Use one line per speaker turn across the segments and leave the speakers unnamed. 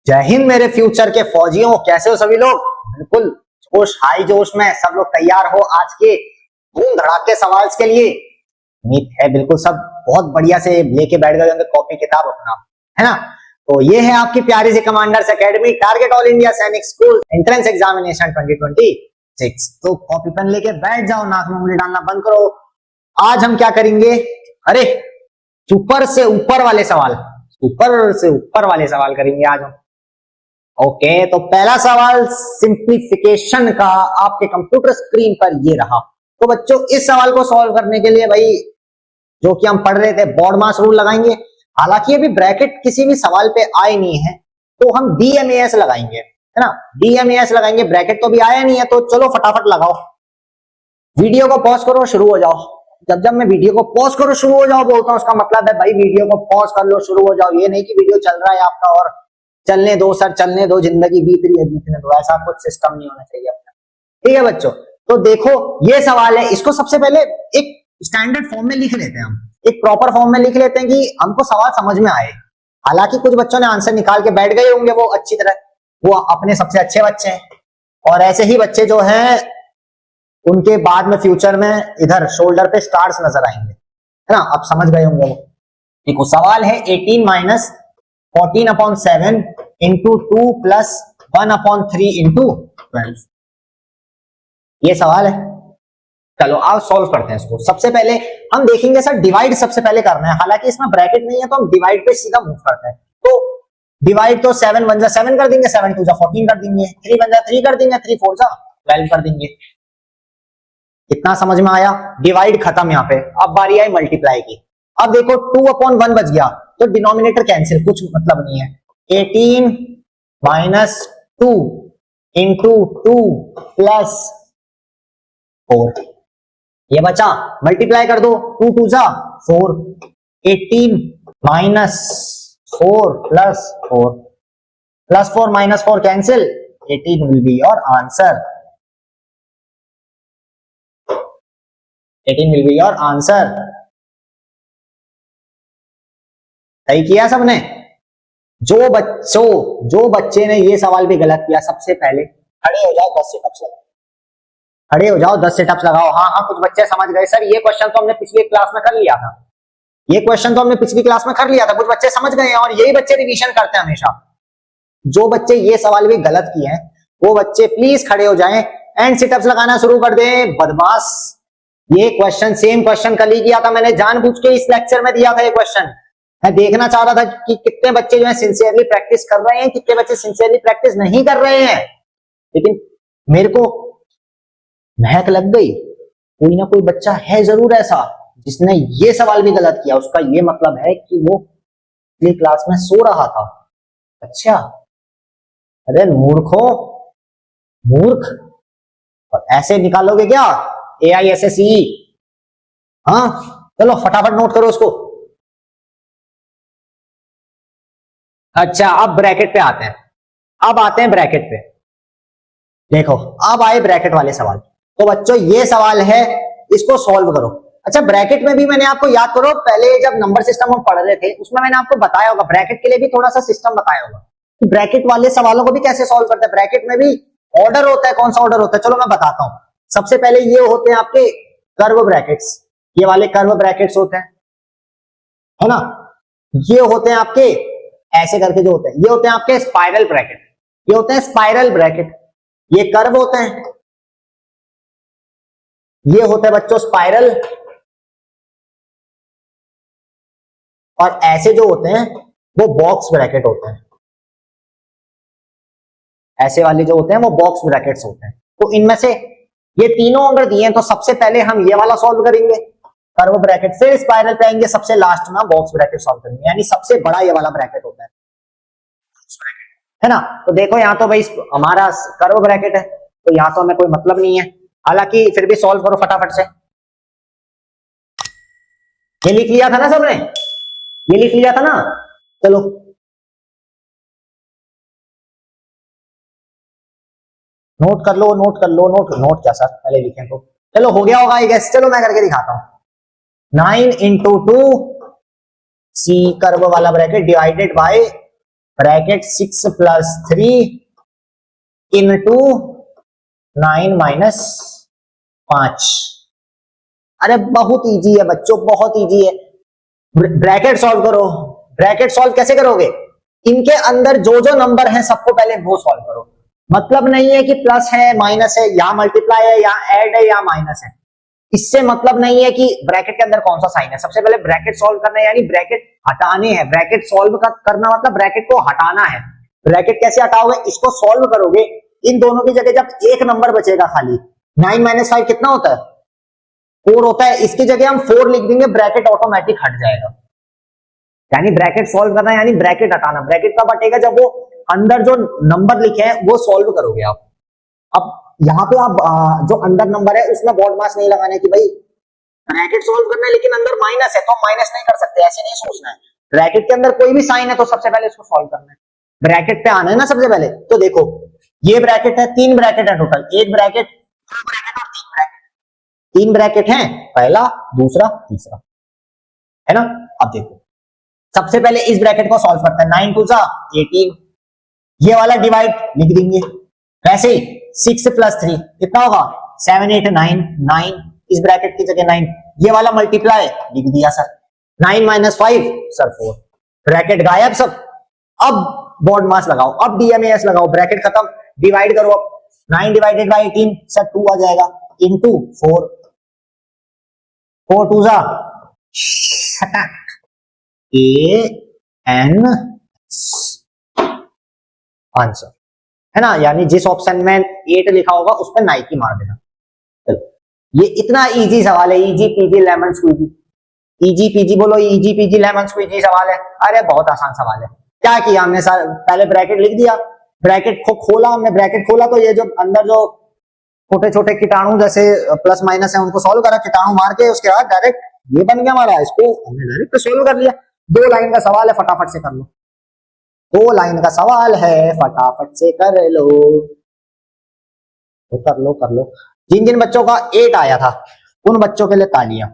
जय हिंद मेरे फ्यूचर के फौजियों, कैसे हो सभी लोग। बिल्कुल जोश, हाई जोश में सब लोग तैयार हो आज के धूम धड़ाके सवाल के लिए। उम्मीद है बिल्कुल सब बहुत बढ़िया से लेके बैठ गए होंगे कॉपी किताब अपना, है ना। तो ये है आपकी प्यारी सी commanders academy, target all India Sainik school entrance examination 2026। तो कॉपी पेन लेके बैठ जाओ, नाक में उंगली डालना बंद करो। आज हम क्या करेंगे, अरे ऊपर से ऊपर वाले सवाल, ऊपर से ऊपर वाले सवाल करेंगे आज हम। ओके, तो पहला सवाल सिंप्लीफिकेशन का आपके कंप्यूटर स्क्रीन पर ये रहा। तो बच्चों इस सवाल को सॉल्व करने के लिए भाई जो कि हम पढ़ रहे थे बॉडमास रूल लगाएंगे। हालांकि अभी ब्रैकेट किसी भी सवाल पे आए नहीं है तो हम डीएमएएस लगाएंगे, है ना। डीएमएएस लगाएंगे, ब्रैकेट तो भी आया नहीं है तो चलो फटाफट लगाओ। वीडियो को पॉज करो, शुरू हो जाओ। जब जब मैं वीडियो को पॉज करो शुरू हो जाओ बोलता हूं, उसका मतलब है भाई वीडियो को पॉज कर लो, शुरू हो जाओ। ये नहीं कि वीडियो चल रहा है आपका और चलने दो सर, चलने दो, जिंदगी बीत रही है बीतने दो, ऐसा कुछ सिस्टम नहीं होना चाहिए अपना। ठीक है बच्चों, तो देखो ये सवाल है, इसको सबसे पहले एक स्टैंडर्ड फॉर्म में लिख लेते हैं हम, एक प्रॉपर फॉर्म में लिख लेते हैं कि हमको सवाल समझ में आए। हालांकि कुछ बच्चों ने आंसर निकाल के बैठ गए होंगे वो अच्छी तरह, वो अपने सबसे अच्छे बच्चे हैं। और ऐसे ही बच्चे जो हैं उनके बाद में फ्यूचर में इधर शोल्डर पे स्टार्स नजर आएंगे, है ना। अब समझ गए होंगे वो। देखो सवाल है 18 माइनस 14/7 इंटू 2 प्लस 1/3 इंटू 12। ये सवाल है। चलो आप सॉल्व करते हैं इसको। सबसे पहले हम देखेंगे सर डिवाइड सबसे पहले करना है। हालांकि इसमें ब्रैकेट नहीं है तो हम डिवाइड पे सीधा मूव करते हैं। तो डिवाइड तो 7 1 जा 7 कर देंगे, 7 2 जा 14 कर देंगे, 3 1 जा 3 कर देंगे, 3 4 जा 12 कर देंगे। इतना समझ में आया। डिवाइड खत्म यहाँ पे। अब बारी आई मल्टीप्लाई की। अब देखो 2/1 बच गया तो डिनोमिनेटर कैंसिल, कुछ मतलब नहीं है। 18 माइनस 2 इंटू 2 प्लस 4 ये बचा। मल्टीप्लाई कर दो, 2 2 जा 4, 18 minus 4 plus 4 plus 4 minus 4 cancel, 18 will be your answer. 18 will be your answer। सही किया सबने। जो बच्चे ने ये सवाल भी गलत किया, सबसे पहले खड़े हो जाओ, 10 सिटअप्स लगाओ। खड़े हो जाओ, 10 सिटअप्स लगाओ। हाँ हाँ, कुछ बच्चे समझ गए सर ये क्वेश्चन तो हमने पिछली क्लास में कर लिया था, ये क्वेश्चन तो हमने पिछली क्लास में कर लिया था। कुछ बच्चे समझ गए हैं और यही बच्चे रिवीजन करते हैं हमेशा। जो बच्चे ये सवाल भी गलत किए हैं वो बच्चे प्लीज खड़े हो जाएं एंड सिटअप्स लगाना शुरू कर दें। बदमाश, ये क्वेश्चन सेम क्वेश्चन कल ही किया था मैंने, जानबूझ के इस लेक्चर में दिया था ये क्वेश्चन। मैं देखना चाह रहा था कि कितने बच्चे जो है सिंसियरली प्रैक्टिस कर रहे हैं, कितने बच्चे सिंसियरली प्रैक्टिस नहीं कर रहे हैं। लेकिन मेरे को महक लग गई, कोई ना कोई बच्चा है जरूर ऐसा जिसने ये सवाल भी गलत किया। उसका ये मतलब है कि वो पिछली क्लास में सो रहा था। अच्छा, अरे मूर्खों, मूर्ख। और ऐसे निकालोगे क्या AISSE? हाँ चलो फटाफट नोट करो उसको। अच्छा, अब ब्रैकेट पे आते हैं। अब आते हैं ब्रैकेट पे। देखो अब आए ब्रैकेट वाले सवाल। तो बच्चों ये सवाल है, इसको सॉल्व करो। अच्छा, ब्रैकेट में भी मैंने आपको याद करो, पहले जब नंबर सिस्टम हम पढ़ रहे थे उसमें मैंने आपको बताया होगा, ब्रैकेट के लिए भी थोड़ा सा सिस्टम बताया होगा कि ब्रैकेट वाले सवालों को भी कैसे सॉल्व करते हैं। ब्रैकेट में भी ऑर्डर होता है, कौन सा ऑर्डर होता है चलो मैं बताता हूं। सबसे पहले ये होते हैं आपके कर्व ब्रैकेट्स, ये वाले कर्व ब्रैकेट्स होते हैं, है ना। ये होते हैं आपके ऐसे करके जो होते हैं, ये होते हैं आपके स्पाइरल ब्रैकेट, ये होते हैं स्पाइरल ब्रैकेट। ये कर्व होते हैं, ये होते हैं बच्चों स्पाइरल। और ऐसे जो होते हैं वो बॉक्स ब्रैकेट होते हैं। ऐसे वाले जो होते हैं वो बॉक्स ब्रैकेट्स होते हैं। तो इनमें से ये तीनों अगर दिए हैं तो सबसे पहले हम ये वाला सॉल्व करेंगे कर्व ब्रैकेट, फिर स्पाइरल पे आएंगे, सबसे लास्ट में बॉक्स ब्रैकेट सॉल्व करेंगे। यानी सबसे बड़ा ये वाला ब्रैकेट होता है ना। तो देखो यहाँ तो भाई हमारा कर्व ब्रैकेट है तो यहाँ तो हमें कोई मतलब नहीं है। हालांकि फिर भी सॉल्व करो फटाफट से। ये लिख लिया था ना सबने, ये लिख लिया था ना। चलो नोट कर लो, नोट कर लो, नोट क्या सर पहले लिखें तो। चलो हो गया होगा आई गेस, चलो मैं करके दिखाता हूं। 9 इंटू 2 सी कर्व वाला bracket divided by bracket 6+3 into 9-5। अरे बहुत इजी है बच्चों, बहुत इजी है। ब्रैकेट सॉल्व करो। ब्रैकेट सॉल्व कैसे करोगे? इनके अंदर जो जो नंबर है सबको पहले वो सॉल्व करो। मतलब नहीं है कि प्लस है माइनस है, यहां मल्टीप्लाई है, यहां ऐड है, यहां माइनस है। इससे मतलब नहीं है कि ब्रैकेट के अंदर कौन सा साइन है। सबसे पहले ब्रैकेट सॉल्व करना है, यानी ब्रैकेट हटाने हैं। ब्रैकेट सॉल्व करना मतलब ब्रैकेट को हटाना है। ब्रैकेट कैसे हटाओगे? इसको सॉल्व करोगे, इन दोनों की जगह जब एक नंबर बचेगा खाली, 9 - 5 कितना होता है? 4 होता है। इसकी जगह हम 4 लिख देंगे, ब्रैकेट ऑटोमेटिक हट जाएगा। यानी ब्रैकेट सॉल्व करना यानी ब्रैकेट हटाना। ब्रैकेट कब हटेगा? जब वो अंदर जो नंबर लिखे हैं वो सॉल्व करोगे आप। अब यहाँ पे आप जो अंदर नंबर है उसमें बॉड मास नहीं लगाना कि भाई ब्रैकेट सॉल्व करना है लेकिन अंदर माइनस है तो हम माइनस नहीं कर सकते, ऐसे नहीं सोचना है। ब्रैकेट के अंदर कोई भी साइन है तो सबसे पहले इसको सॉल्व करना है। ब्रैकेट पे आना है ना सबसे पहले। तो देखो ये ब्रैकेट है, 3 ब्रैकेट है टोटल, एक ब्रैकेट, 2 ब्रैकेट और 3 ब्रैकेट। 3 ब्रैकेट हैं, पहला, दूसरा, तीसरा, है ना। अब देखो सबसे पहले इस ब्रैकेट को सॉल्व करते हैं। 9 2 18, ये वाला डिवाइड लिख देंगे। वैसे ही 6+3 कितना होगा? 7 8 9 9, इस ब्रैकेट की जगह 9। ये वाला मल्टीप्लाई लिख दिया सर। 9 - 5 सर 4, ब्रैकेट गायब सब। अब बॉड मास लगाओ, अब डीएमएस लगाओ, ब्रैकेट खत्म, डिवाइड करो। अब 9 / 18 सर 2 आ जाएगा, इंटू 4, 4 2 AN आंसर, है ना। यानी जिस ऑप्शन में 8 लिखा होगा उस पर नाइकी मार देना। चलो ये इतना इजी सवाल है, easy peasy lemon squeezy. Easy PG बोलो, इजी पीजी लेमन स्क्वीजी सवाल है। अरे बहुत आसान सवाल है। क्या किया हमने सर? पहले ब्रैकेट लिख दिया, ब्रैकेट को खोला हमने, ब्रैकेट खोला तो ये जो अंदर जो छोटे छोटे कीटाणु जैसे प्लस माइनस है उनको सॉल्व करा, कीटाणु मार के उसके बाद डायरेक्ट ये बन गया हमारा, इसको हमने डायरेक्ट सॉल्व कर लिया। 2 लाइन का सवाल है, फटाफट से कर लो। 2 लाइन का सवाल है, फटाफट से कर लो। तो कर लो कर लो। जिन जिन बच्चों का 8 आया था उन बच्चों के लिए तालियां।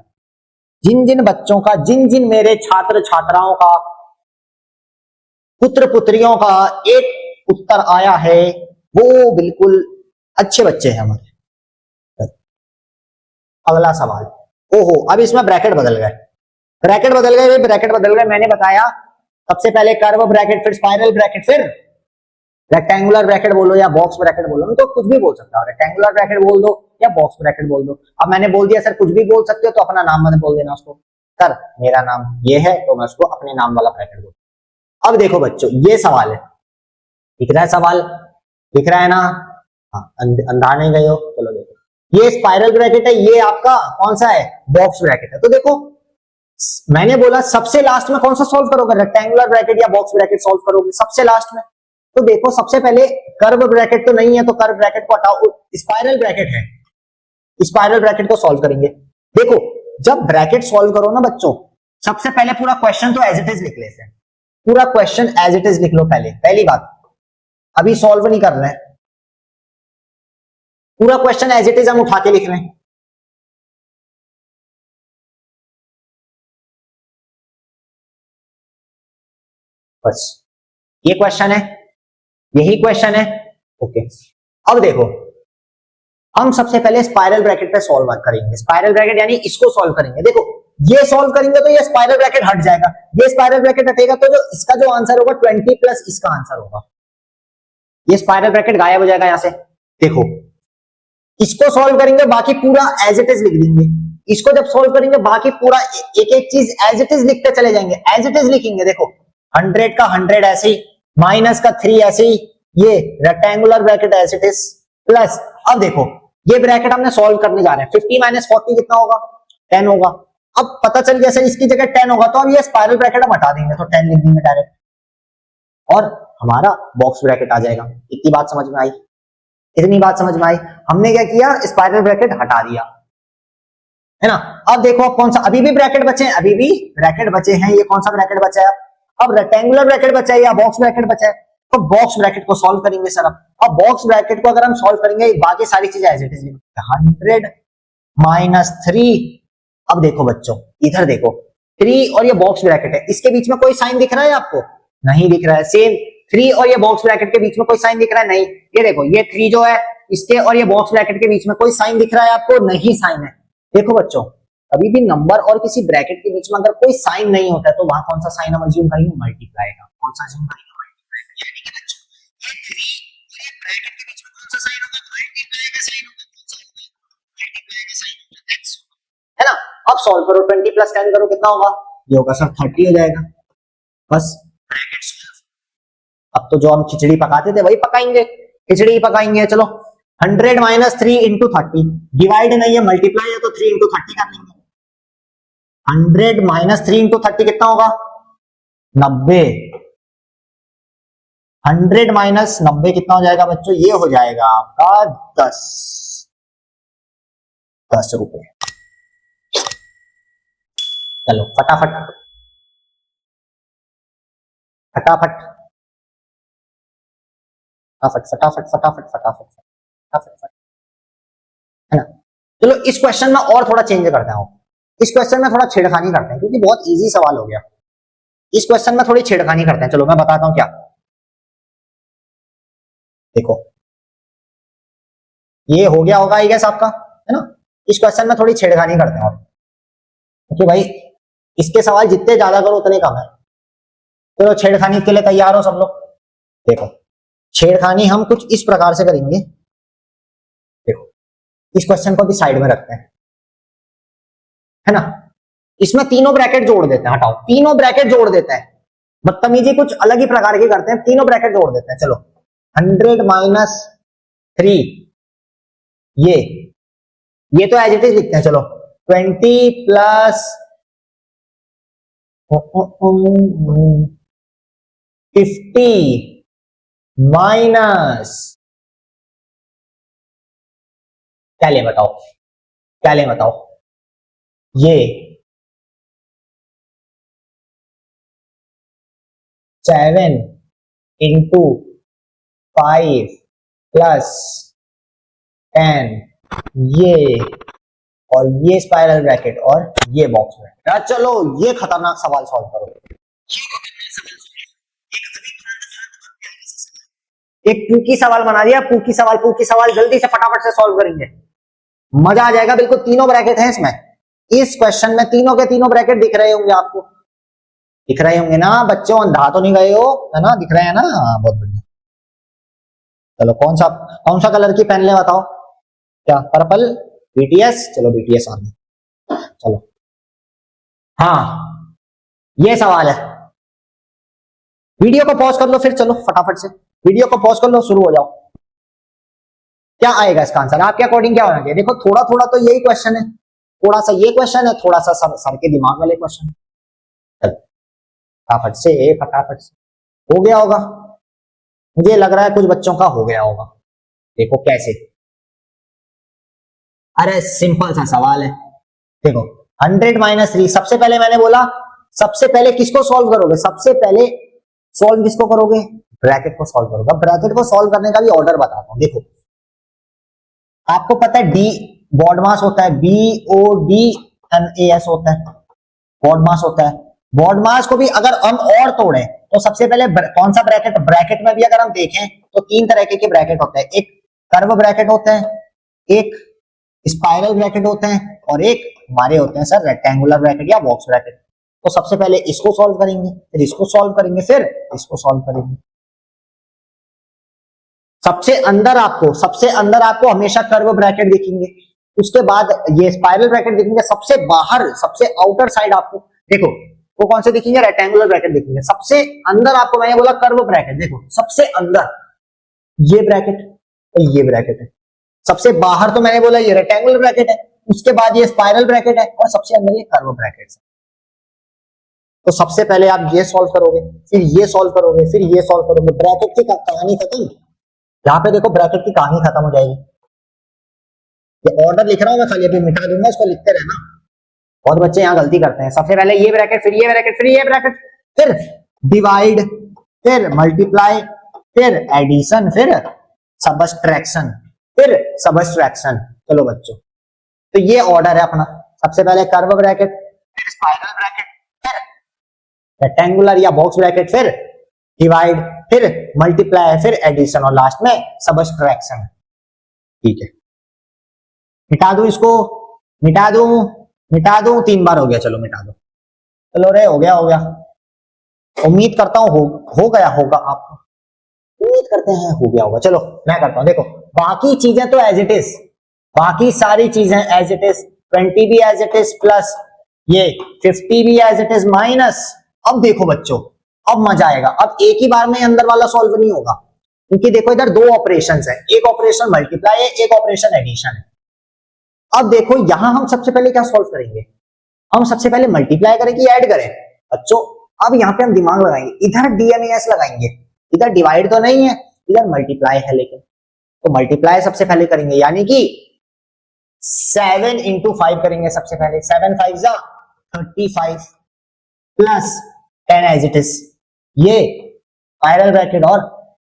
जिन जिन बच्चों का, जिन जिन मेरे छात्र छात्राओं का, पुत्र पुत्रियों का 8 उत्तर आया है वो बिल्कुल अच्छे बच्चे हैं हमारे। अगला सवाल, ओहो अब इसमें ब्रैकेट बदल गए, ब्रैकेट बदल गए, ब्रैकेट बदल गए। मैंने बताया सबसे पहले कर्व ब्रैकेट, फिर स्पाइरल ब्रैकेट, फिर रेक्टेंगुलर ब्रैकेट बोलो या बॉक्स ब्रैकेट बोलो, तो कुछ भी बोल सकते हो। रेक्टेंगुलर ब्रैकेट बोल दो या बॉक्स ब्रैकेट बोल दो। अब मैंने बोल दिया सर कुछ भी बोल सकते हो तो अपना नाम मत बोल देना उसको। सर मेरा नाम ये है तो मैं उसको अपने नाम वाला ब्रैकेट बोल। अब देखो बच्चों ये सवाल है, दिख रहा है सवाल? दिख रहा है ना? हाँ, अंधा नहीं गए हो? चलो देखो ये स्पाइरल ब्रैकेट है, ये आपका कौन सा है? बॉक्स ब्रैकेट है। तो देखो मैंने बोला सबसे लास्ट में कौन सा सॉल्व करोगे? रेक्टेंगुलर ब्रैकेट या बॉक्स ब्रैकेट सॉल्व करोगे सबसे लास्ट में। तो देखो सबसे पहले कर्व ब्रैकेट तो नहीं है तो कर्व ब्रैकेट को हटाओ, स्पाइरल ब्रैकेट है, स्पाइरल ब्रैकेट को सॉल्व करेंगे। देखो जब ब्रैकेट सॉल्व करो ना बच्चों, सबसे पहले पूरा क्वेश्चन तो एज इट इज लिख लेते हैं। पूरा क्वेश्चन एज इट इज लिख लो पहले, पहली बात। अभी सॉल्व नहीं कर रहे हैं, पूरा क्वेश्चन एज इट इज हम उठा के लिख रहे हैं। बस ये क्वेश्चन है, यही क्वेश्चन है। ओके अब देखो हम सबसे पहले स्पाइरल ब्रैकेट पे सॉल्व करेंगे। स्पाइरल ब्रैकेट यानी इसको सॉल्व करेंगे। देखो ये सॉल्व करेंगे तो ये स्पाइरल ब्रैकेट हट जाएगा, ये स्पाइरल ब्रैकेट हटेगा तो जो इसका जो आंसर होगा 20 प्लस इसका आंसर होगा, ये स्पाइरल ब्रैकेट गायब हो जाएगा यहां से। देखो इसको सॉल्व करेंगे, बाकी पूरा एज इट इज लिख देंगे। इसको जब सॉल्व करेंगे बाकी पूरा एक एक चीज एज इट इज लिखते चले जाएंगे, एज इट इज लिखेंगे। देखो 100 का 100 ऐसे ही, माइनस का 3 ऐसे ही, ये rectangular bracket as it is plus. अब देखो ये ब्रैकेट हमने सॉल्व करने जा रहे हैं। 50 - 40 कितना होगा? 10 होगा। अब पता चल गया सर इसकी जगह 10 होगा तो अब ये स्पाइरल ब्रैकेट हम हटा देंगे तो 10 लिख देंगे डायरेक्ट और हमारा बॉक्स ब्रैकेट आ जाएगा। इतनी बात समझ में आई? इतनी बात समझ में आई? हमने क्या किया? स्पाइरल ब्रैकेट हटा दिया, है ना। अब देखो अब कौन सा, अभी भी ब्रैकेट बचे हैं, अभी भी ब्रैकेट बचे हैं। ये कौन सा ब्रैकेट बचा है? अब रेक्टेंगुलर ब्रैकेट बचा है या बॉक्स ब्रैकेट बचा है? तो बॉक्स ब्रैकेट को सॉल्व करेंगे सर। अब बॉक्स ब्रैकेट को अगर हम सॉल्व करेंगे बाकी सारी चीजें एज इट इज, 100 - 3। अब देखो बच्चों इधर देखो 3 और ये बॉक्स ब्रैकेट है, इसके बीच में कोई साइन दिख रहा है आपको? नहीं दिख रहा है। सेम 3 और ये बॉक्स ब्रैकेट के बीच में कोई साइन दिख रहा है? नहीं। ये देखो, ये 3 जो है इसके और ये बॉक्स ब्रैकेट के बीच में कोई साइन दिख रहा है आपको? नहीं साइन है। देखो बच्चों, कभी भी नंबर और किसी ब्रैकेट के बीच में अगर कोई साइन नहीं होता है तो वहां कौन सा साइन हम अज्यूम करेंगे? मल्टीप्लाई का। कौन सा अज्यूम करेंगे? मल्टीप्लाई। यानी कि बच्चों ये 3 और ये ब्रैकेट के बीच में कौन सा साइन होगा? मल्टीप्लाई का साइन होगा। कौन सा होगा? मल्टीप्लाई का साइन होगा, x, है ना। अब सॉल्व करो, 20 + 10 करो, कितना होगा? ये होगा सर 30 हो जाएगा। बस ब्रैकेट सॉल्व। अब तो जो हम खिचड़ी पकाते थे वही पकाएंगे, खिचड़ी ही पकाएंगे। चलो 100 - 3 × 30, डिवाइड नहीं है मल्टीप्लाई है तो 3 × 30 कर लेंगे। 100 - 3 × 30 कितना होगा? 90। 100 - 90 कितना हो जाएगा बच्चों? ये हो जाएगा आपका 10 रुपए। चलो फटाफट फटाफट फटाफट फटाफट फटाफट फटाफट फटाफट, है ना। चलो इस क्वेश्चन में और थोड़ा चेंज करते हैं। इस क्वेश्चन में थोड़ा छेड़खानी करते हैं क्योंकि बहुत इजी सवाल हो गया। इस क्वेश्चन में थोड़ी छेड़खानी करते हैं। चलो मैं बताता हूं क्या। देखो ये हो गया होगा आई गेस आपका, है ना। इस क्वेश्चन में थोड़ी छेड़खानी करते हैं और, क्योंकि भाई इसके सवाल जितने ज्यादा करो उतने कम है। चलो छेड़खानी के लिए तैयार हो सब लोग? देखो छेड़खानी हम कुछ इस प्रकार से करेंगे। देखो इस क्वेश्चन को भी साइड में रखते हैं, है ना। इसमें तीनों ब्रैकेट जोड़ देते हैं। हटाओ, तीनों ब्रैकेट जोड़ देते हैं। बदतमीजी कुछ अलग ही प्रकार की करते हैं, तीनों ब्रैकेट जोड़ देते हैं। चलो 100 - 3, ये तो एज इट इज लिखते हैं। चलो 20 + 50 माइनस, क्या ले बताओ, क्या ले बताओ? ये 7 × 5 + 10, ये और ये स्पाइरल ब्रैकेट और ये बॉक्स ब्रैकेट। चलो ये खतरनाक सवाल सॉल्व करो। एक पूकी सवाल बना दिया, पूकी सवाल जल्दी से फटाफट से सॉल्व करेंगे, मजा आ जाएगा। बिल्कुल तीनों ब्रैकेट हैं इसमें। इस क्वेश्चन में तीनों के तीनों ब्रैकेट दिख रहे होंगे आपको, दिख रहे होंगे ना बच्चों? अंधा तो नहीं गए हो, है ना? दिख रहे हैं ना? हाँ बहुत बढ़िया। चलो कौन सा कलर की पेन ले बताओ? क्या पर्पल? बीटीएस? चलो बीटीएस आने। चलो हाँ ये सवाल है। वीडियो को पॉज कर लो फिर, चलो फटाफट से वीडियो को पॉज कर लो, शुरू हो जाओ। क्या आएगा इसका आंसर आपके अकॉर्डिंग? क्या होना चाहिए? देखो थोड़ा थोड़ा तो यही क्वेश्चन है, थोड़ा सा ये क्वेश्चन है, थोड़ा सा सर के दिमाग वाले क्वेश्चन। फटाफट से हो गया होगा, मुझे लग रहा है कुछ बच्चों का हो गया होगा। देखो कैसे, अरे सिंपल सा सवाल है। देखो 100 - 3, सबसे पहले मैंने बोला सबसे पहले किसको सॉल्व करोगे? सबसे पहले सॉल्व किसको करोगे? ब्रैकेट को सॉल्व करोगे। ब्रैकेट को सॉल्व करने का भी ऑर्डर बताता हूं। देखो आपको पता है डी बॉड मास होता है, BODMAS होता है, बॉड मास होता है। बॉड मास को भी अगर हम और तोड़ें तो सबसे पहले कौन सा ब्रैकेट? ब्रैकेट में भी अगर हम देखें तो 3 तरह के ब्रैकेट होते हैं। एक कर्व ब्रैकेट होते हैं, एक स्पाइरल ब्रैकेट होते हैं और एक हमारे होते हैं सर रेक्टेंगुलर ब्रैकेट या बॉक्स ब्रैकेट। तो सबसे पहले इसको सॉल्व करेंगे, फिर इसको सॉल्व करेंगे, फिर इसको सॉल्व करेंगे। सबसे अंदर आपको हमेशा कर्व ब्रैकेट दिखेंगे, उसके बाद ये स्पाइरल ब्रैकेट दिखेंगे, सबसे बाहर सबसे आउटर साइड आपको देखो वो कौन से दिखेंगे? रेक्टेंगुलर ब्रैकेट दिखेंगे। सबसे अंदर आपको मैंने बोला कर्व ब्रैकेट, देखो सबसे अंदर ये ब्रैकेट और ये ब्रैकेट है। सबसे बाहर तो मैंने बोला ये रेक्टेंगुलर ब्रैकेट है, उसके बाद ये स्पाइरल ब्रैकेट है और सबसे अंदर ये कर्व ब्रैकेट है। तो सबसे पहले आप ये सॉल्व करोगे, फिर ये सॉल्व करोगे, फिर ये सॉल्व करोगे, ब्रैकेट की कहानी खत्म। यहां पे देखो ब्रैकेट की कहानी खत्म हो जाएगी। ये ऑर्डर लिख रहा हूं मैं, खाली अभी मिटा दूंगा, इसको लिखते रहना। बहुत बच्चे यहाँ गलती करते हैं, सबसे पहले ये ब्रैकेट, फिर ये ब्रैकेट, फिर ये ब्रैकेट, फिर डिवाइड, फिर मल्टीप्लाई, फिर एडिशन, फिर सबट्रैक्शन, फिर सबट्रैक्शन। चलो बच्चों तो ये ऑर्डर है अपना। सबसे पहले कर्व ब्रैकेट, फिर स्पाइरल ब्रैकेट, फिर रेक्टेंगुलर या बॉक्स ब्रैकेट, फिर डिवाइड, फिर मल्टीप्लाई है, फिर एडिशन और लास्ट में सबट्रैक्शन है। ठीक है, मिटा दूं इसको, मिटा दूं, मिटा दूं, 3 बार हो गया, चलो मिटा दो, चलो रे हो गया, हो गया, उम्मीद करता हूं हो गया होगा, आपको उम्मीद करते हैं हो गया होगा। चलो मैं करता हूं, देखो बाकी चीजें तो एज इट इज, बाकी सारी चीजें एज इट इज, 20 भी एज इट इज प्लस ये 50 भी एज इट इज माइनस। अब देखो बच्चों, अब मजा आएगा, अब एक ही बार में अंदर वाला सॉल्व नहीं होगा, क्योंकि देखो इधर 2 ऑपरेशंस है, एक ऑपरेशन मल्टीप्लाई है, एक ऑपरेशन एडिशन है। अब देखो यहां हम सबसे पहले क्या सॉल्व करेंगे, हम सबसे पहले मल्टीप्लाई करें कि ऐड करें बच्चों। अब यहाँ पे हम दिमाग लगाएंगे, इधर डीएमएस लगाएंगे, इधर डिवाइड तो नहीं है, इधर मल्टीप्लाई है, लेकिन तो मल्टीप्लाई सबसे पहले करेंगे, यानी कि 7 into 5 करेंगे सबसे पहले, 7 5 जा 35 प्लस 10 एज इट इज, ये स्पाइरल ब्रैकेट और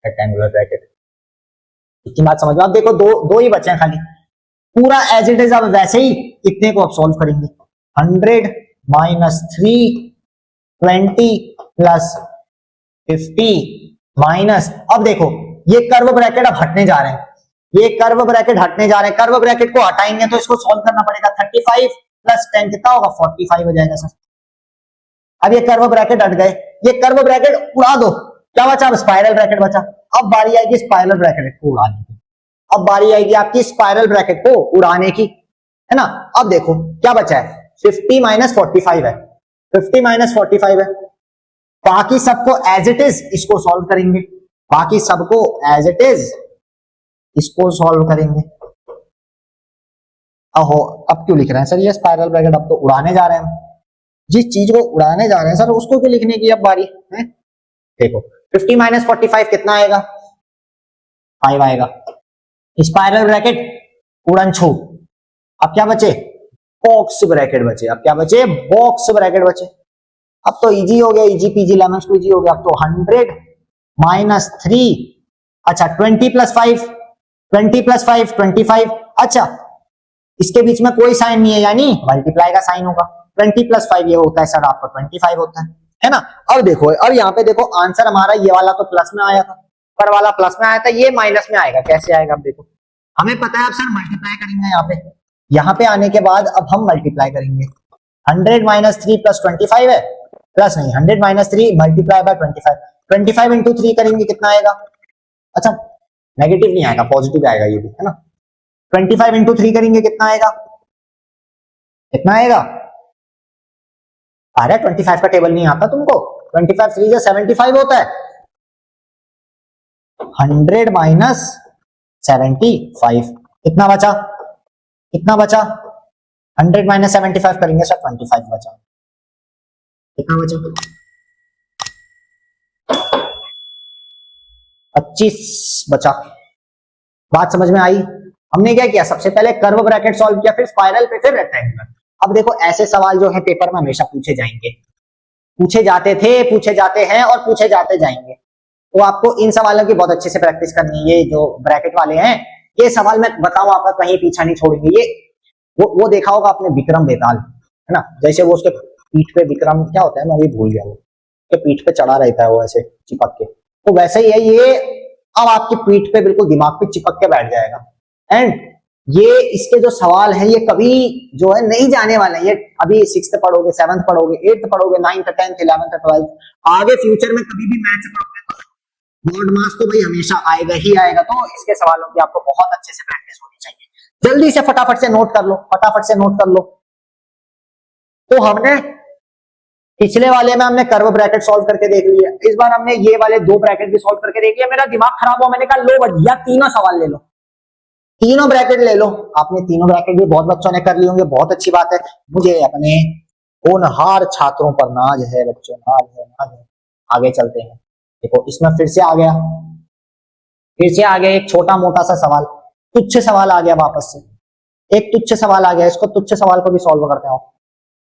रेक्टेंगुलर ब्रैकेट। इतनी बात समझ लो। अब देखो दो ही बचे हैं खाली, पूरा एज इट इज। अब वैसे ही इतने को अब सॉल्व करेंगे, 100 माइनस 3 20 प्लस 50 माइनस, अब देखो ये कर्व ब्रैकेट अब हटने जा रहे हैं, ये कर्व ब्रैकेट हटने जा रहे हैं, कर्व ब्रैकेट को हटाएंगे तो इसको सॉल्व करना पड़ेगा, 35 प्लस 10 कितना होगा, 45 हो जाएगा सर। अब ये कर्व ब्रैकेट हट गए, ये कर्व ब्रैकेट उड़ा दो, क्या बचा, अब स्पाइरल ब्रैकेट बचा। अब बारी आएगी स्पाइरल ब्रैकेट को उड़ाने की, अब बारी आएगी आपकी स्पाइरल ब्रैकेट को उड़ाने की, है ना। अब देखो क्या बचा है, 50 माइनस 45 है, 50 माइनस 45 है, बाकी सबको एज इट इज इसको सॉल्व करेंगे, बाकी सबको एज इट इज इसको सॉल्व करेंगे। अहो अब क्यों लिख रहे हैं सर ये स्पाइरल ब्रैकेट, अब तो उड़ाने जा रहे हैं, जिस चीज को उड़ाने जा रहे हैं सर उसको क्यों लिखने की अब बारी है। देखो 50 माइनस 45 कितना आएगा, 5 आएगा, स्पाइरल ब्रैकेट उड़न छू। अब क्या बचे, बॉक्स ब्रैकेट बचे, अब क्या बचे, बॉक्स ब्रैकेट बचे। अब तो इजी हो गया, इजी पीजी लेमन को इजी हो गया। अब तो 100 माइनस 3, अच्छा 20 प्लस 5, 20 प्लस 5 25, अच्छा इसके बीच में कोई साइन नहीं है, यानी मल्टीप्लाई का साइन होगा, 20 प्लस 5 ये होता है सर आपका 25 होता है ना। अब देखो, अब यहाँ पे देखो आंसर हमारा ये वाला तो प्लस में आया था, पर वाला प्लस में आया था, ये माइनस में आएगा, कैसे आएगा, अब देखो हमें पता है अब सर मल्टीप्लाई करेंगे, यहाँ पे आने के बाद अब हम मल्टीप्लाई करेंगे, 100 माइनस 3 प्लस 25 है, प्लस नहीं 100 माइनस 3 मल्टीप्लाई बाय 25, 25 इंटू 3 करेंगे कितना आएगा, अच्छा नेगेटिव नहीं आएगा, पॉजिटिव आएगा ये भी, है ना। 25 इंटू 3 करेंगे कितना आएगा, कितना आएगा, अरे 25 का टेबल नहीं आता तुमको, 25 3 जा 75 होता है, 100 माइनस 75 कितना बचा, कितना बचा, 100 माइनस 75 करेंगे सर 25 बचा, कितना बचा, 25 बचा। बात समझ में आई। हमने क्या किया, सबसे पहले कर्व ब्रैकेट सॉल्व किया, फिर स्पाइरल पे, फिर रेक्टेंगुलर। अब देखो ऐसे सवाल जो है पेपर में हमेशा पूछे जाएंगे, पूछे जाते थे, पूछे जाते हैं और पूछे जाते जाएंगे, तो आपको इन सवालों की बहुत अच्छे से प्रैक्टिस करनी है। ये जो ब्रैकेट वाले हैं, ये सवाल मैं बताऊं आपका कहीं पीछा नहीं छोड़ेंगे। ये वो देखा होगा आपने विक्रम बेताल, है ना, जैसे वो उसके पीठ पे विक्रम क्या होता है मैं अभी भूल गया, वो उसके पीठ पे चढ़ा रहता है वो ऐसे चिपक के, तो वैसे ही है ये, अब आपकी पीठ पे बिल्कुल दिमाग पे चिपक के बैठ जाएगा। एंड ये इसके जो सवाल है ये कभी जो है नहीं जाने वाले हैं, ये अभी 6th पढ़ोगे, 7th पढ़ोगे, 8th पढ़ोगे, 9th 10th 11th 12th, आगे फ्यूचर में कभी भी मैथ्स पढ़ोगे तो बोर्ड मार्क्स तो भाई हमेशा आएगा ही आएगा। तो इसके सवालों की आपको बहुत अच्छे से प्रैक्टिस होनी चाहिए। जल्दी से फटाफट से नोट कर लो, फटाफट से नोट कर लो। तो हमने पिछले वाले में हमने कर्व ब्रैकेट सॉल्व करके देख लिया, इस बार हमने ये वाले 2 ब्रैकेट भी सॉल्व करके देख लिया। मेरा दिमाग खराब हुआ, मैंने कहा लो भैया तीनों सवाल ले लो, तीनों ब्रैकेट ले लो। आपने तीनों ब्रैकेट भी बहुत बच्चों ने कर लिए होंगे, बहुत अच्छी बात है। मुझे अपने होनहार छात्रों पर नाज है बच्चों, नाज है, नाज है। आगे चलते हैं, देखो इसमें फिर से आ गया, फिर से आ गया एक छोटा मोटा सा सवाल, तुच्छ सवाल आ गया वापस से, एक तुच्छ सवाल आ गया। इसको तुच्छ सवाल को भी सॉल्व करते हो।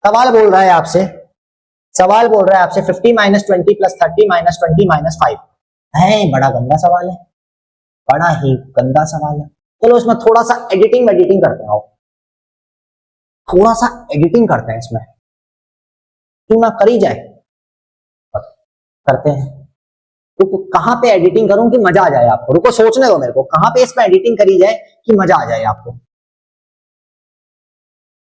सवाल बोल रहा है आपसे, सवाल बोल रहा है आपसे 50 माइनस 20 प्लस 30 माइनस 20 माइनस 5 है। बड़ा गंदा सवाल है, बड़ा ही गंदा सवाल है। चलो इसमें थोड़ा सा एडिटिंग करते हैं, थोड़ा सा एडिटिंग करते हैं इसमें, क्यों ना करी जाए, करते हैं। तो कहां पे एडिटिंग करूं कि मजा आ जाए आपको, रुको सोचने दो मेरे को, कहां पे इस पे एडिटिंग करी जाए कि मजा आ जाए आपको।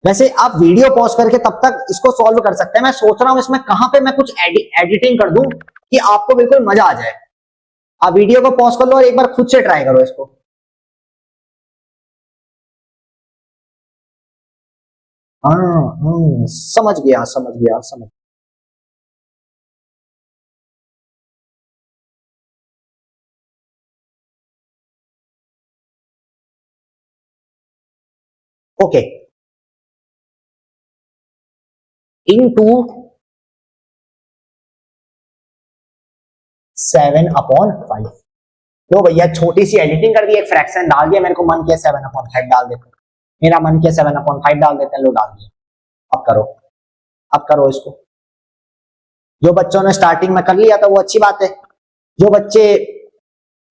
वैसे आप वीडियो पॉज करके तब तक इसको सॉल्व कर सकते हैं, मैं सोच रहा हूं इसमें कहां पे मैं कुछ एडिटिंग कर दूं कि आपको बिल्कुल मजा आ जाए। आप वीडियो को पॉज कर लो और एक बार खुद से ट्राई करो इसको। समझ गया समझ गया समझ। Okay, into 7/5। लो भैया छोटी सी एडिटिंग कर दी, एक फ्रैक्शन डाल दिया, मेरे को मन किया 7/5 डाल देते हैं, मेरा मन किया 7/5 डाल देते हैं, लो डाल दिया। अब करो, अब करो इसको। जो बच्चों ने स्टार्टिंग में कर लिया था वो अच्छी बात है, जो बच्चे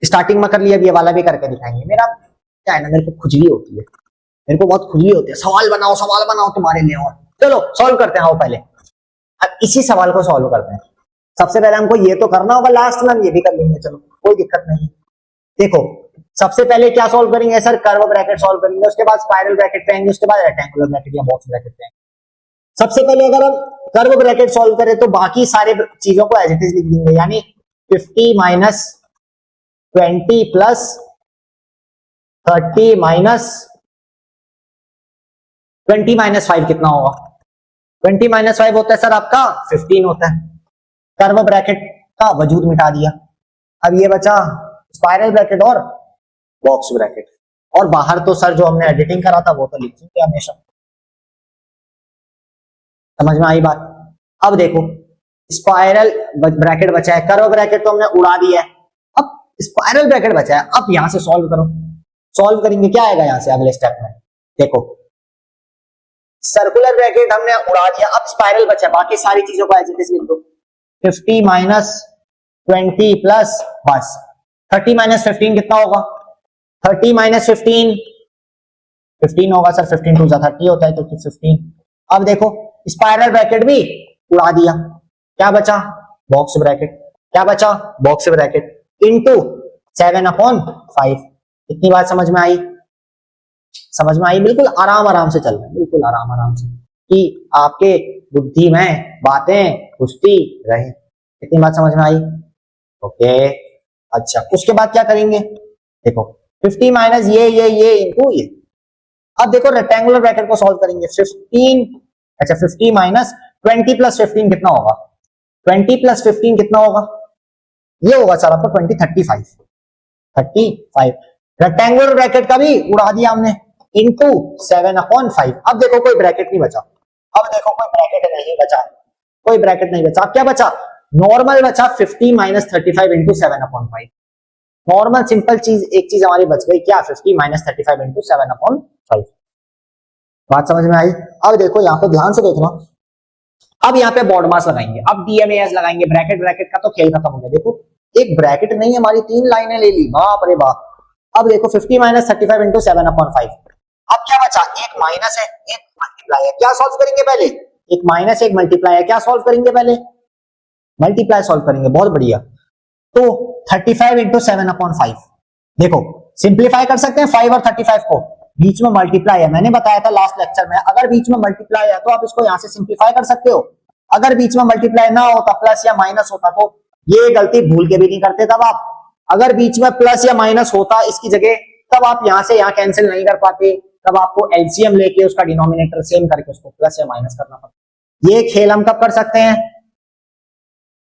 स्टार्टिंग में कर लिया ये वाला भी करके दिखाएंगे। मेरा क्या है ना, मेरे को खुजली होती है, मेरे को बहुत खुजली होती है, सवाल बनाओ तुम्हारे लिए। और चलो सॉल्व करते हैं, आओ पहले अब इसी सवाल को सॉल्व करते हैं। सबसे पहले हमको ये तो करना होगा, लास्ट में हम ये भी कर लेंगे, चलो कोई दिक्कत नहीं। देखो सबसे पहले क्या सॉल्व करेंगे सर, कर्व ब्रैकेट सॉल्व करेंगे, उसके बाद स्पाइरल ब्रैकेट पे आएंगे, उसके बाद रेक्टेंगुलर ब्रैकेट या बॉक्स ब्रैकेट पे आएंगे। सबसे पहले अगर हम कर्व ब्रैकेट सॉल्व करें तो बाकी सारे चीजों को एज इट इज लिख देंगे, यानी 50 माइनस 20 प्लस 30 माइनस 20 माइनस 5 कितना होगा? 20 माइनस 5 होता है सर आपका 15 होता है। कर्व ब्रैकेट का वजूद मिटा दिया, अब ये बचा स्पाइरल ब्रैकेट और बॉक्स ब्रैकेट, और बाहर तो सर जो हमने एडिटिंग करा था वो तो लिखेंगे हमेशा। समझ में आई बात? अब देखो स्पाइरल ब्रैकेट बचा है, कर्व ब्रैकेट तो हमने उड़ा दिया है, अब स्पाइरल ब्रैकेट बचा है। अब यहां से सॉल्व करो, सॉल्व करेंगे क्या आएगा यहां से अगले स्टेप में? देखो सर्कुलर ब्रैकेट हमने उड़ा दिया, अब स्पाइरल बचा है, बाकी सारी चीजों को एज इट इज लिख दो। 50 माइनस 20 प्लस बस 30 माइनस 15 कितना होगा? 30 माइनस 15 होगा सर, 15 टू 30 होता है तो 15। अब देखो स्पाइरल ब्रैकेट भी उड़ा दिया, क्या बचा? बॉक्स ब्रैकेट, क्या बचा? Box bracket into 7/5। इतनी बात समझ में आई? समझ में आई? बिल्कुल आराम आराम से चल रहे हैं, बिल्कुल आराम आराम से, कि आपके बुद्धि में बातें घुसती रहे। इतनी बात समझ में आई? ओके, अच्छा उसके बाद क्या करेंगे? देखो 50 माइनस ये इनटू ये। अब देखो रेक्टेंगुलर ब्रैकेट को सॉल्व करेंगे। 15, अच्छा 50 माइनस 20 प्लस 15 कितना होगा? 20 प्लस 15 कितना होगा? ये होगा सर आपका 20, 35। रेक्टेंगुलर ब्रैकेट का भी उड़ा दिया हमने, इनटू 7/5। अब देखो कोई ब्रैकेट नहीं बचा, अब देखो कोई ब्रैकेट नहीं बचा, कोई ब्रैकेट नहीं बचा। अब क्या बचा? नॉर्मल बचा 50 माइनस 35 इंटू 7/5। नॉर्मल सिंपल चीज, एक चीज हमारी बच गई, क्या? 50 माइनस 35 इंटू 7/5। बात समझ में आई? अब देखो यहाँ पे ध्यान से देखना, अब यहाँ पे बॉड मास लगाएंगे, अब डीएमएएस लगाएंगे, ब्रैकेट ब्रैकेट का तो खेल खत्म हो गया। देखो एक ब्रैकेट नहीं, हमारी 3 लाइनें ले ली, बाप रे बाप। अब देखो 50 माइनस 35 इंटू 7/5। अब क्या बचा? एक माइनस है, एक मल्टीप्लाई है, क्या सॉल्व करेंगे पहले? एक माइनस एक मल्टीप्लाई है, क्या सॉल्व करेंगे पहले? मल्टीप्लाई सॉल्व करेंगे, बहुत बढ़िया। तो 35 इंटू 7/5। देखो सिंप्लीफाई कर सकते हैं 5 और 35 को, बीच में मल्टीप्लाई है, मैंने बताया था लास्ट लेक्चर में, अगर बीच में मल्टीप्लाई है तो आप इसको यहां से सिंप्लीफाई कर सकते हो। अगर बीच में मल्टीप्लाई ना होता, प्लस या माइनस होता, तो ये गलती भूल के भी नहीं करते तब आप। अगर बीच में प्लस या माइनस होता इसकी जगह, तब आप यहां से यहां कैंसिल नहीं कर पाते, तब आपको एलसीएम लेके उसका डिनोमिनेटर सेम करके उसको प्लस या माइनस करना पड़ता। ये खेल हम कब कर सकते हैं?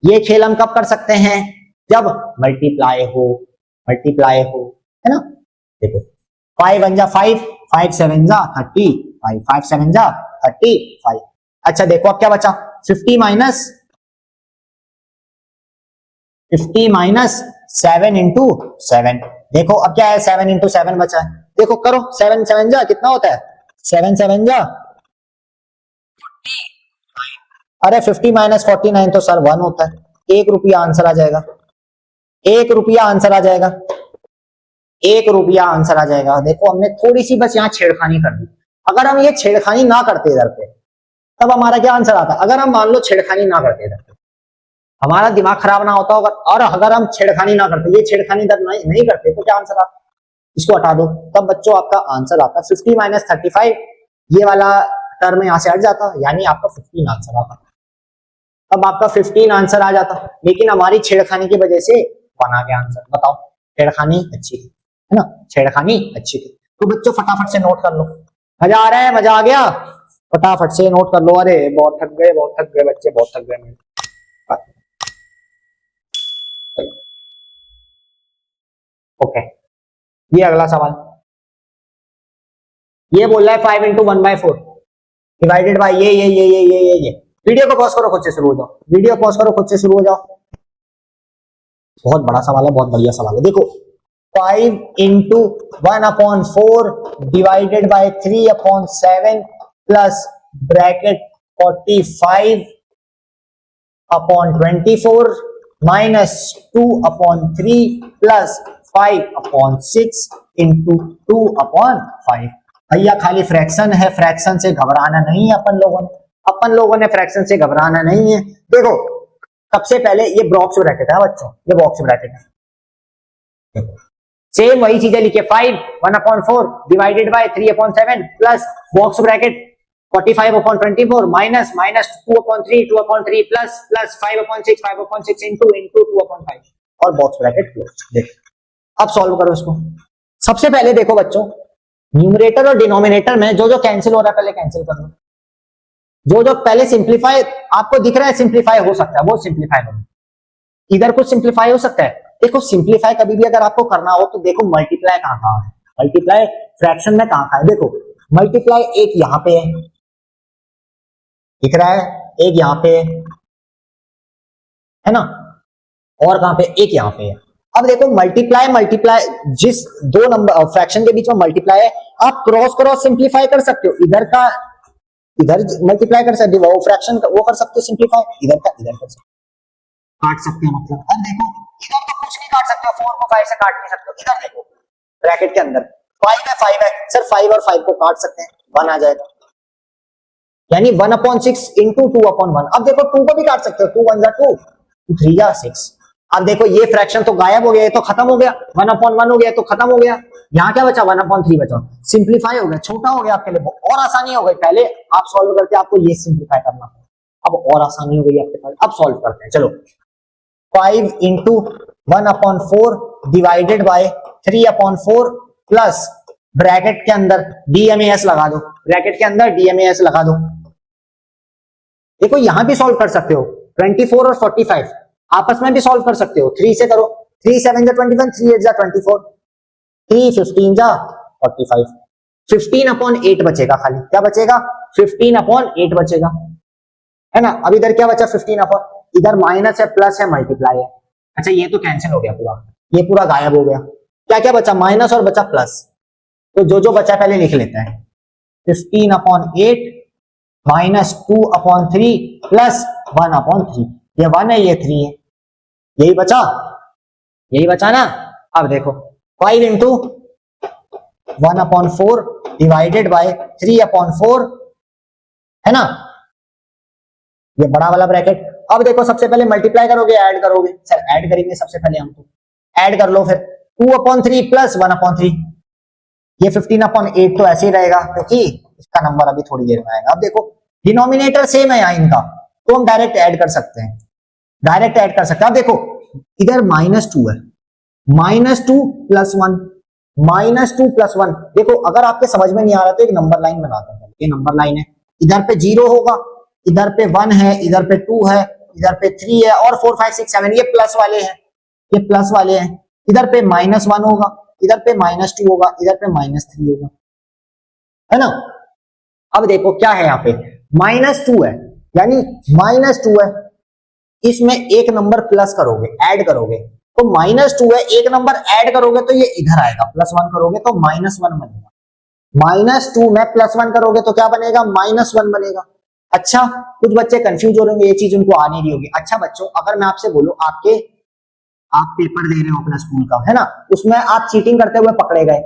ये खेल हम कब कर सकते हैं? जब मल्टीप्लाई हो, मल्टीप्लाई हो, है ना? देखो 5 1 जा 5, 5 7 जा 30, 5 7 जा 35। अच्छा देखो अब क्या बचा? 50 माइनस 7 इंटू 7। देखो अब क्या है? 7 इंटू 7 बचा है, देखो करो 7 7 जा कितना होता है? 7 7 जा, अरे 50 माइनस 49 तो सर 1 होता है। 1 रुपया आंसर आ जाएगा, 1 रुपया आंसर आ जाएगा, 1 रुपया आंसर आ जाएगा। देखो हमने थोड़ी सी बस यहाँ छेड़खानी कर दी, अगर हम ये छेड़खानी ना करते इधर पे, तब हमारा क्या आंसर आता? अगर हम मान लो छेड़खानी ना करते इधर पे, हमारा दिमाग खराब ना होता होगा, और अगर हम छेड़खानी ना करते, ये छेड़खानी नहीं करते, तो क्या आंसर आता? इसको हटा दो, तब बच्चों आपका आंसर आता 50 माइनस 35। ये वाला टर्म यहाँ से हट जाता, यानी आपका 15 आंसर आता। अब आपका 15 आंसर आ जाता, लेकिन हमारी छेड़खानी की वजह से बना गया आंसर। बताओ, छेड़खानी अच्छी थी, है ना, छेड़खानी अच्छी थी। तो बच्चों फटाफट से नोट कर लो, मजा आ रहा है, मजा आ गया, फटाफट से नोट कर लो। अरे बहुत थक गए, बहुत थक गए बच्चे, बहुत थक गए। ओके, ये अगला सवाल, ये बोल रहा है 5 इंटू 1/4 डिवाइडेड बाई ये। वीडियो को पॉज करो, खुद से शुरू हो जाओ, वीडियो पॉज करो, खुद से शुरू हो जाओ। बहुत बड़ा सवाल है, बहुत बढ़िया सवाल है। देखो 5 into 1/4 divided by 3/7 plus bracket 45/24 minus 2/3 plus 5/6 into 2/5। भैया खाली फ्रैक्शन है, फ्रैक्शन से घबराना नहीं है अपन लोगों ने फ्रैक्शन से घबराना नहीं है। देखो सबसे पहले ये बॉक्स ब्रैकेट है बच्चों, ये बॉक्स ब्रैकेट है, सेम वही चीजें लिखे, 5 1/4 divided by 3/7 plus box bracket 45/24 minus 2/3 plus 5/6 into 2/5 और बॉक्स ब्रैकेट क्लोज। देखो अब सॉल्व करो इसको। सबसे पहले देखो बच्चों, न्यूमरेटर और डिनोमिनेटर में जो जो कैंसिल हो रहा है पहले कैंसिल कर लो, जो जो पहले सिंप्लीफाई आपको दिख रहा है सिंप्लीफाई हो सकता है वो सिंप्लीफाई करो, इधर कुछ सिंप्लीफाई हो सकता है। देखो सिंप्लीफाई कभी भी अगर आपको करना हो तो देखो मल्टीप्लाई कहां है, मल्टीप्लाई फ्रैक्शन में कहां है। देखो मल्टीप्लाई एक यहां पे है, दिख रहा है, एक यहां पे है ना, और कहां पे, एक यहां पे है। अब देखो मल्टीप्लाई जिस दो नंबर फ्रैक्शन के बीच में मल्टीप्लाई है, आप क्रॉस सिंप्लीफाई कर सकते हो, इधर का इधर मल्टीप्लाई कर सकते हो, फ्रैक्शन वो कर सकते हो सिंप्लीफाई, इधर का इधर कर सकते हो, काट सकते हो मतलब। अब देखो इधर तो कुछ नहीं काट सकते हो, 4 को 5 से काट नहीं सकते हो, इधर देखो ब्रैकेट के अंदर 5 है, सिर्फ 5 और 5 को काट सकते हैं, 1 आ जाएगा, यानी 1/6 इंटू 2/1। अब देखो 2 को भी काट सकते हो, 2 1 जा 2, 2 3 जा 6। अब देखो ये फ्रैक्शन तो गायब हो गया, ये तो खत्म हो गया, 1/1 हो गया तो खत्म हो गया, यहाँ क्या बचा 1/3 बचा, सिंप्लीफाई हो गया, छोटा हो गया आपके लिए, और आसानी हो गई। पहले आप सॉल्व करके आपको ये सिंप्लीफाई करना था, अब और आसानी हो गई आपके पास। अब सॉल्व करते हैं, चलो 5 into 1/4 divided by 3/4 plus bracket के अंदर डीएमएस लगा दो, ब्रैकेट के अंदर डीएमएस लगा दो। देखो यहां भी सॉल्व कर सकते हो, 24 और 45 आपस में भी सॉल्व कर सकते हो, 3 से करो, 3 7 जा 21, 3 8 जा 24, 3 15 जा 45, 15/8 बचेगा, खाली क्या बचेगा 15/8 बचेगा, है ना। अब इधर क्या बचा 15 इधर माइनस है प्लस है मल्टीप्लाई है, अच्छा ये तो कैंसिल हो गया पूरा, ये पूरा गायब हो गया, क्या क्या बचा माइनस और बचा प्लस, तो जो जो बचा पहले लिख लेते हैं, 15/8 माइनस 2/3 प्लस 1/3, ये 1 है ये 3 है, यही बचा ना। अब देखो 5 इंटू 1/4 डिवाइडेड बाय 3/4 है ना, ये बड़ा वाला ब्रैकेट। अब देखो सबसे पहले मल्टीप्लाई करोगे ऐड करोगे, सर ऐड करेंगे सबसे पहले हम, तो ऐड कर लो, फिर 2/3 प्लस 1/3, ये 15/8 तो ऐसे ही रहेगा क्योंकि इसका नंबर अभी थोड़ी देर में आएगा। अब देखो डिनोमिनेटर सेम है यहाँ इनका, तो हम डायरेक्ट ऐड कर सकते हैं, डायरेक्ट ऐड कर सकते हैं। अब देखो इधर -2 है, -2 प्लस 1, -2 प्लस 1। देखो अगर आपके समझ में नहीं आ रहा तो एक नंबर लाइन बनाते हैं, ये नंबर लाइन है, इधर पे 0 होगा, इधर पे 1 है, इधर पे 2 है, इधर पे 3 है, और 4 5 6 7 ये प्लस वाले हैं, ये प्लस वाले हैं, इधर पे -1 होगा, इधर पे -2 होगा, इधर पे -3 होगा, है ना। अब देखो क्या है यहाँ पे -2 है, यानी -2 है, इसमें एक नंबर प्लस करोगे ऐड करोगे तो -2 है, एक नंबर ऐड करोगे तो ये इधर आएगा, +1 करोगे तो -1 बनेगा, -2 में +1 करोगे तो क्या बनेगा -1 बनेगा। अच्छा कुछ बच्चे कंफ्यूज हो रहे होंगे, ये चीज उनको आ नहीं रही होगी। अच्छा बच्चों अगर मैं आपसे बोलूं आप पेपर दे रहे हो अपना स्कूल का, है ना, उसमें आप चीटिंग करते हुए पकड़े गए,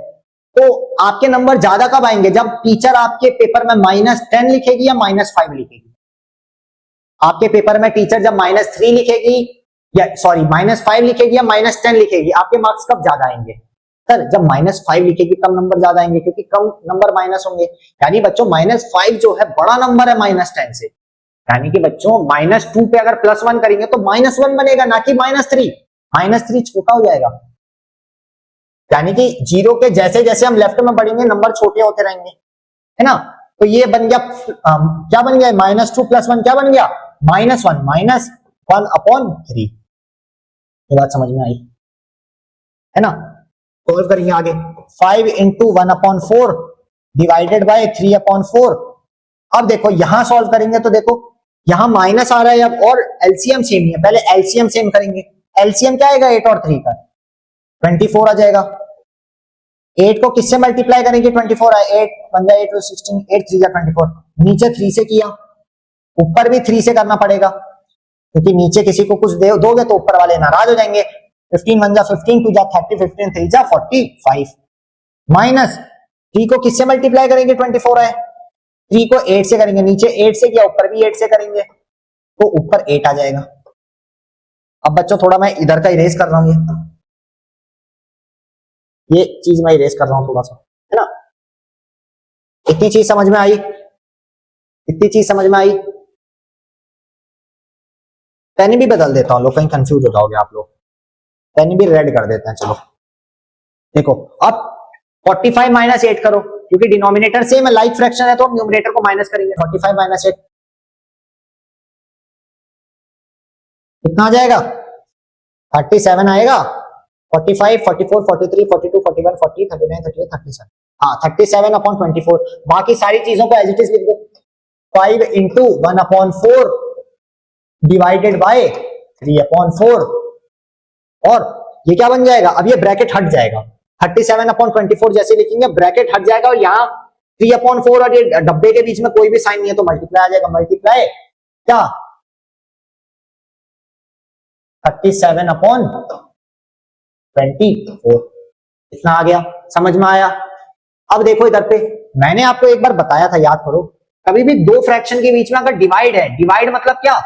तो आपके नंबर ज्यादा कब आएंगे, जब टीचर आपके पेपर में -10 लिखेगी या -5 लिखेगी। आपके पेपर में टीचर जब -3 लिखेगी या सॉरी -5 लिखेगी या -10 लिखेगी, आपके मार्क्स कब ज्यादा आएंगे? सर जब -5 लिखेगी तब नंबर ज्यादा आएंगे, क्योंकि कम नंबर माइनस होंगे। यानी बच्चों -5 जो है बड़ा नंबर है -10 से। यानी कि बच्चों -2 पे अगर +1 करेंगे तो -1 बनेगा, ना कि -3। -3 छोटा हो जाएगा। यानी कि 0 के जैसे जैसे हम लेफ्ट में बढ़ेंगे नंबर छोटे होते रहेंगे, है ना। तो ये बन गया क्या बन गया? -2 + 1 क्या बन गया? -1 ये बात समझ में आई, है ना। सॉल्व करेंगे आगे। 5 × 1/4 डिवाइडेड बाय 3/4। अब देखो यहां सॉल्व करेंगे तो देखो यहां माइनस आ रहा है अब, और एलसीएम सेम ही है। पहले एलसीएम सेम करेंगे। एलसीएम क्या आएगा? 8 और 3 का 24 आ जाएगा। 8 को किससे मल्टीप्लाई करेंगे? 24 आए, 8 बन जाए 8 16, 8 3 24। नीचे 3 से किया, ऊपर भी 3 से करना पड़ेगा, क्योंकि नीचे किसी को कुछ दोगे तो ऊपर वाले नाराज हो जाएंगे। 15 1 जा 15, 2 जा 30, 15 3 जा 45। माइनस 3 को किससे मल्टीप्लाई करेंगे? 24 है। 3 को 8 से करेंगे, नीचे 8 से किया, ऊपर भी 8 से करेंगे, तो ऊपर 8 आ जाएगा। अब बच्चों थोड़ा मैं इधर का इरेज कर रहा हूं, ये चीज मैं इरेज कर रहा हूं थोड़ा सा, है ना। इतनी चीज समझ में आई? इतनी चीज समझ में आई? पेन भी बदल देता हूं, लोग कहीं कंफ्यूज हो जाओगे आप लोग। पेन भी रेड कर देते हैं। चलो देखो अब 45 - 8 करो, क्योंकि डिनोमिनेटर सेम है, लाइक फ्रैक्शन है, तो हम न्यूमरेटर को माइनस करेंगे। 45 - 8 कितना आ जाएगा? 37 आएगा। 45 44 43 42 41 40 39 38 37। हाँ 37/24। बाकी सारी चीजों को एज इट इज लिख दो। 5 × 1/4 डिवाइडेड बाय 3/4, और ये क्या बन जाएगा? अब ये ब्रैकेट हट जाएगा। 37/24 जैसे लिखेंगे ब्रैकेट हट जाएगा, और यहाँ 3/4 और ये डब्बे के बीच में कोई भी साइन नहीं है तो मल्टीप्लाई आ जाएगा। मल्टीप्लाई क्या? 37/24 इतना आ गया। समझ में आया? अब देखो इधर पे, मैंने आपको एक बार बताया था, याद करो, कभी भी दो फ्रैक्शन के बीच में अगर डिवाइड है, डिवाइड मतलब क्या?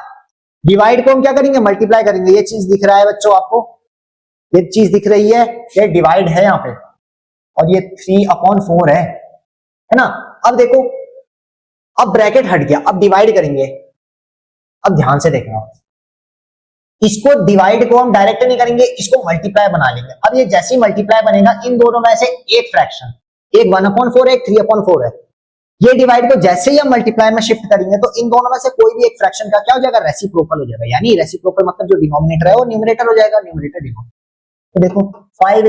डिवाइड को हम क्या करेंगे? मल्टीप्लाई करेंगे। ये चीज दिख रहा है बच्चों आपको? ये चीज दिख रही है, ये डिवाइड है यहाँ पे, और ये 3/4 है ना। अब देखो, अब ब्रैकेट हट गया, अब डिवाइड करेंगे। अब ध्यान से देखना, इसको डिवाइड को हम डायरेक्ट नहीं करेंगे, इसको मल्टीप्लाई बना लेंगे। अब ये जैसे ही मल्टीप्लाई बनेगा, इन दोनों में से एक फ्रैक्शन, एक 1/4 है, एक 3/4 है, ये डिवाइड को जैसे ही हम मल्टीप्लाई में शिफ्ट करेंगे तो इन दोनों में से कोई भी एक फ्रैक्शन का क्या हो जाएगा? रेसिप्रोकल हो जाएगा। यानी रेसिप्रोकल मतलब जो डिनोमिनेटर है वो न्यूमरेटर हो जाएगा, न्यूमरेटर डिनोमिनेटर। तो देखो 5 ×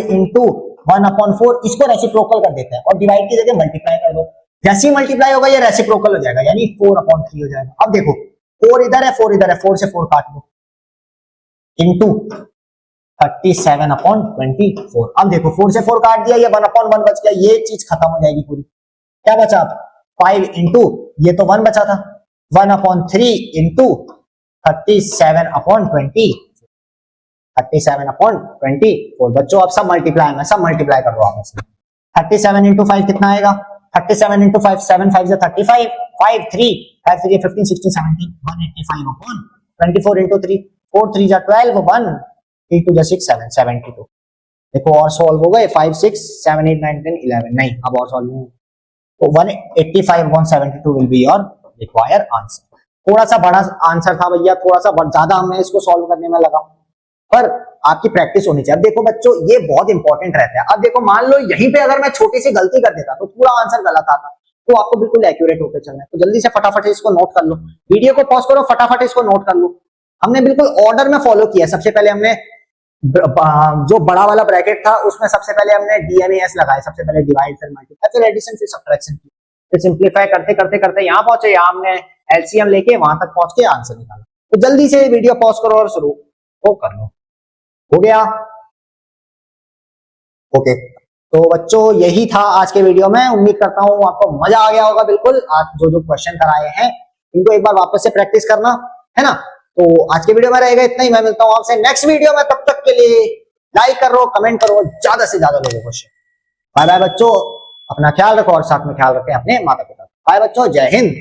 1/4 इसको रेसिप्रोकल कर देते हैं, और डिवाइड की जगह मल्टीप्लाई कर दो। जैसे ही मल्टीप्लाई होगा ये रेसिप्रोकल हो जाएगा, यानी 4/3 हो जाएगा। अब देखो 4 इधर है, 4 इधर है, 4 से 4 काट दो, इंटू 37/24। अब देखो 4 से 4 काट दिया, ये 1/1 बच गया, ये चीज खत्म हो जाएगी पूरी। क्या बचा? 5 × ये तो 1 बचा था, 1/3 × 37/20, 37/24। बच्चों अब सब मल्टीप्लाई में, सब मल्टीप्लाई कर दो आपस में। 37 × 5 कितना आएगा? 37 × 5 7 5 35, 5 3 5 3 15 16 17 185/24 × 3 4 3 12 1 3 2 6 7 72। देखो और सॉल्व हो गए। 5 6 7 8 9 10 11 नहीं, अब और सॉल्व नहीं। तो 185/172 will be your required answer. थोड़ा सा बड़ा आंसर था भैया, थोड़ा सा ज्यादा हमें इसको सॉल्व करने में लगा, पर आपकी प्रैक्टिस होनी चाहिए। अब देखो बच्चों ये बहुत इंपॉर्टेंट रहता है। अब देखो मान लो यहीं पे अगर मैं छोटी सी गलती कर देता तो पूरा आंसर गलत आता, तो आपको बिल्कुल एक्यूरेट होकर चलना है। तो जल्दी से फटाफट इसको नोट कर लो, वीडियो को पॉज करो, फटाफट इसको नोट कर लो। हमने बिल्कुल ऑर्डर में फॉलो किया। सबसे पहले हमने जो बड़ा वाला ब्रैकेट था उसमें सबसे पहले हमने डीएमएस लगाया, सबसे पहले डिवाइड, फिर मल्टीप्लाई, फिर एडिशन, फिर सब्ट्रैक्शन, फिर सिंपलीफाई करते करते करते यहाँ पहुंचे। यहाँ हमने एलसीएम लेके वहां तक पहुंच के आंसर निकाला। तो जल्दी से वीडियो पॉज करो और शुरू तो कर लो। हो गया? ओके, तो बच्चों यही था आज के वीडियो में। उम्मीद करता हूं आपको मजा आ गया होगा। बिल्कुल आज जो जो क्वेश्चन कराए हैं इनको एक बार वापस से प्रैक्टिस करना, है ना। तो आज के वीडियो में रहेगा इतना ही। मैं मिलता हूं आपसे नेक्स्ट वीडियो में, तब तक के लिए लाइक करो, कमेंट करो, ज्यादा से ज्यादा लोगों को शेयर। बाय बाय बच्चों, अपना ख्याल रखो और साथ में ख्याल रखें अपने माता पिता। बाय बच्चों, जय हिंद।